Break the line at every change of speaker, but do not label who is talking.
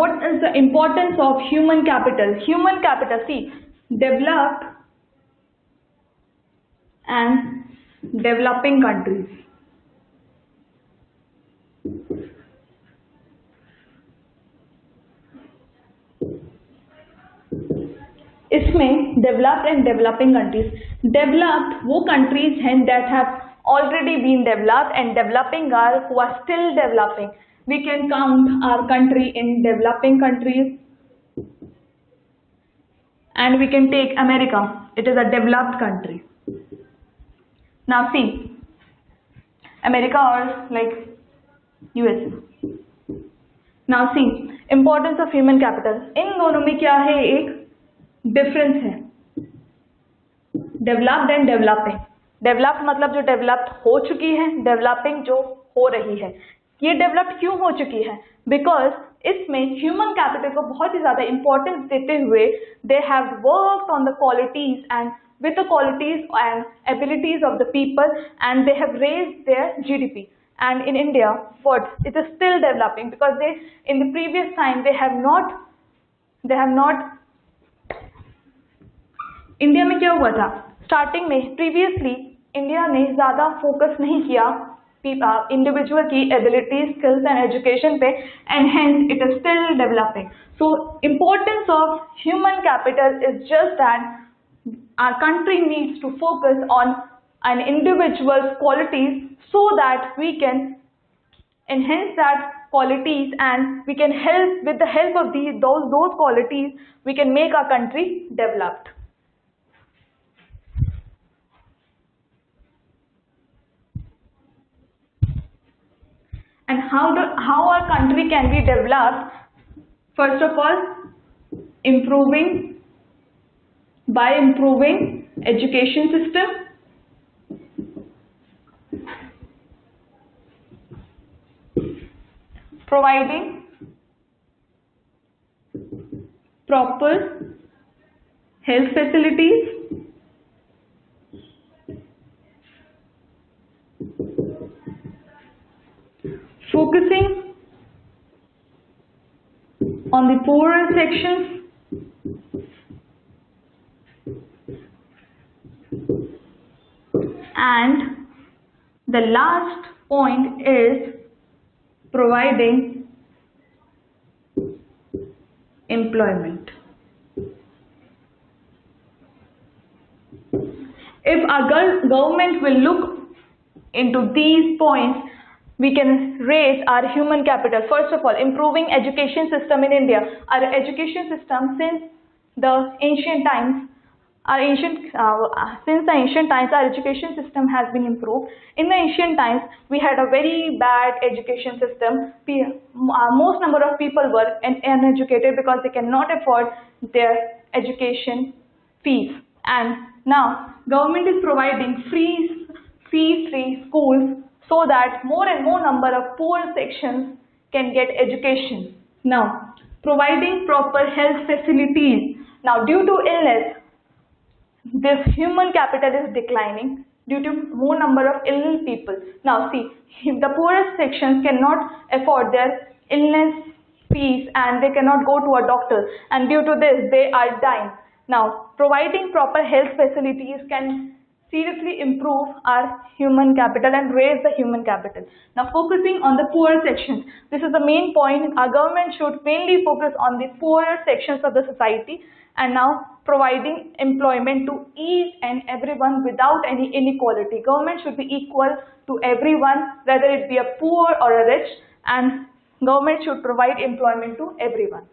what is the importance of human capital? Human capital, see, developed and developing countries. इसमें developed and developing countries, developed वो countries हैं that have already been developed, and developing are who are still developing. We can count our country in developing countries, and we can take America. It is a developed country. Now see, America or like USA. Now see, importance of human capital. इन दोनों में क्या है, एक difference है. Developed and developing. Developed मतलब जो developed हो चुकी है, डेवलपिंग जो हो रही है. ये डेवलप्ड क्यों हो चुकी है? बिकॉज इसमें ह्यूमन कैपिटल को बहुत ही ज्यादा इंपॉर्टेंस देते हुए they have worked on the qualities and with the qualities and abilities of the people, and they have raised their GDP. And in India, what? It is still developing because they, in the previous time, they have not. India में क्या हुआ था? Starting में previously India ने ज़्यादा focus नहीं किया individual की एबिलिटी, स्किल्स एंड एजुकेशन पे, and hence it is still developing. So importance of human capital is just that our country needs to focus on an individual's qualities so that we can enhance that qualities, and we can help with the help of those qualities we can make our country developed. And how our country can be developed? First of all, by improving education system, providing proper health facilities, focusing on the poorer sections, and the last point is providing employment. If our government will look into these points, we can raise our human capital. First of all, improving education system in India. Our education system since the ancient times, since the ancient times, our education system has been improved. In the ancient times, we had a very bad education system. Most number of people were uneducated because they cannot afford their education fees. And now, government is providing fee-free schools so that more and more number of poor sections can get education. Now, providing proper health facilities. Now, due to illness, this human capital is declining due to more number of ill people. Now see, if the poorest sections cannot afford their illness fees and they cannot go to a doctor, and due to this they are dying. Now providing proper health facilities can seriously improve our human capital and raise the human capital. Now focusing on the poorer sections, this is the main point. Our government should mainly focus on the poorer sections of the society, and now providing employment to each and everyone without any inequality. Government should be equal to everyone, whether it be a poor or a rich, and government should provide employment to everyone.